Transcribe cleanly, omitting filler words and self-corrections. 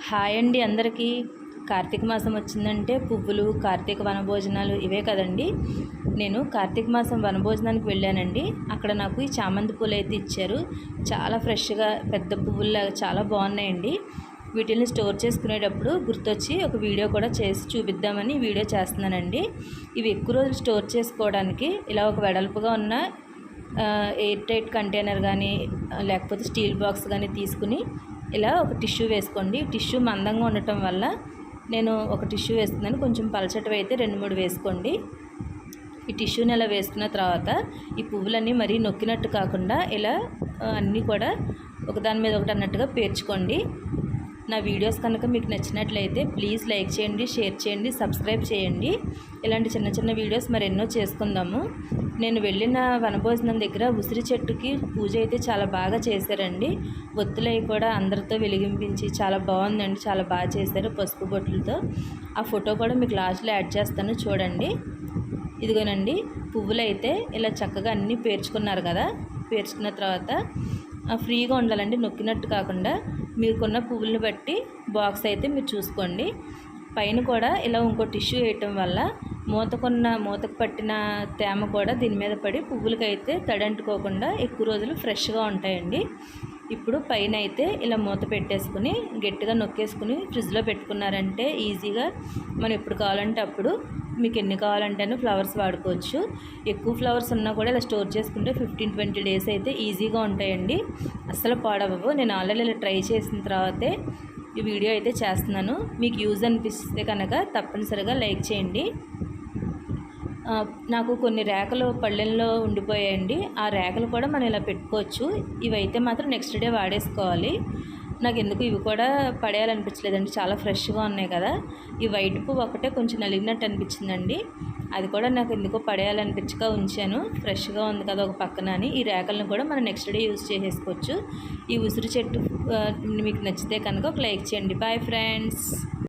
Hi అండి అందరికీ. కార్తీక మాసం వచ్చిందంటే పువ్వులు, కార్తీక వనభోజనాలు ఇవే కదండి. నేను కార్తీక మాసం వనభోజనానికి వెళ్ళానండి. అక్కడ నాకు ఈ చామంతి పూలు అయితే ఇచ్చారు. చాలా ఫ్రెష్గా పెద్ద పువ్వుల్లాగా చాలా బాగున్నాయండి. వీటిని స్టోర్ చేసుకునేటప్పుడు గుర్తొచ్చి ఒక వీడియో కూడా చేసి చూపిద్దామని వీడియో చేస్తున్నానండి. ఇవి ఎక్కువ రోజులు స్టోర్ చేసుకోవడానికి ఇలా ఒక వెడల్పుగా ఉన్న ఎయిర్ టైట్ కంటైనర్ కానీ లేకపోతే స్టీల్ బాక్స్ కానీ తీసుకుని ఇలా ఒక టిష్యూ వేసుకోండి. టిష్యూ మందంగా ఉండటం వల్ల నేను ఒక టిష్యూ వేస్తున్నాను. కొంచెం పలచటివి అయితే 2-3 వేసుకోండి. ఈ టిష్యూని ఇలా వేసుకున్న తర్వాత ఈ పువ్వులన్నీ మరీ నొక్కినట్టు కాకుండా ఇలా అన్నీ కూడా ఒకదాని మీద ఒకటి అన్నట్టుగా పేర్చుకోండి. నా వీడియోస్ కనుక మీకు నచ్చినట్లయితే ప్లీజ్ లైక్ చేయండి, షేర్ చేయండి, సబ్స్క్రైబ్ చేయండి. ఇలాంటి చిన్న చిన్న వీడియోస్ మరెన్నో చేసుకుందాము. నేను వెళ్ళిన వనభోజనం దగ్గర ఉసిరి చెట్టుకి పూజ అయితే చాలా బాగా చేశారండి. ఒత్తులవి కూడా అందరితో వెలిగింపించి చాలా బాగుందండి. చాలా బాగా చేశారు పసుపు బొట్లతో. ఆ ఫోటో కూడా మీకు లాస్ట్లో యాడ్ చేస్తాను చూడండి. ఇదిగోనండి పువ్వులు అయితే ఇలా చక్కగా అన్నీ పేర్చుకున్నారు కదా. పేర్చుకున్న తర్వాత ఫ్రీగా ఉండాలండి, నొక్కినట్టు కాకుండా. మీరుకున్న పువ్వులను బట్టి బాక్స్ అయితే మీరు చూసుకోండి. పైన కూడా ఇలా ఇంకో టిష్యూ వేయటం వల్ల మూతకు పట్టిన తేమ కూడా దీని మీద పడి పువ్వులకైతే తడంటుకోకుండా ఎక్కువ రోజులు ఫ్రెష్గా ఉంటాయండి. ఇప్పుడు పైన అయితే ఇలా మూత పెట్టేసుకుని గట్టిగా నొక్కేసుకుని ఫ్రిడ్జ్లో పెట్టుకున్నారంటే ఈజీగా మనం ఎప్పుడు కావాలంటే అప్పుడు మీకు ఎన్ని కావాలంటేనే ఫ్లవర్స్ వాడుకోవచ్చు. ఎక్కువ ఫ్లవర్స్ ఉన్నా కూడా ఇలా స్టోర్ చేసుకుంటే 15-20 డేస్ అయితే ఈజీగా ఉంటాయండి. అస్సలు పాడవవు. నేను ఆల్రెడీ ఇలా ట్రై చేసిన తర్వాతే ఈ వీడియో అయితే చేస్తున్నాను. మీకు యూజ్ అనిపిస్తే కనుక తప్పనిసరిగా లైక్ చేయండి. నాకు కొన్ని రేకలు పళ్ళెంలో ఉండిపోయాయండి. ఆ రేకలు కూడా మనం ఇలా పెట్టుకోవచ్చు. ఇవైతే మాత్రం నెక్స్ట్ డే వాడేసుకోవాలి. నాకు ఎందుకు ఇవి కూడా పడేయాలనిపించలేదండి. చాలా ఫ్రెష్గా ఉన్నాయి కదా. ఈ వైట్ పువ్వు ఒకటే కొంచెం నలిగినట్టు అనిపించిందండి. అది కూడా నాకు ఎందుకో పడేయాలనిపించక ఉంచాను. ఫ్రెష్గా ఉంది కదా ఒక పక్కన అని. ఈ రేకలను కూడా మనం నెక్స్ట్ డే యూజ్ చేసేసుకోవచ్చు. ఈ ఉసిరి చెట్టు మీకు నచ్చితే కనుక ఒక లైక్ చేయండి. Bye friends.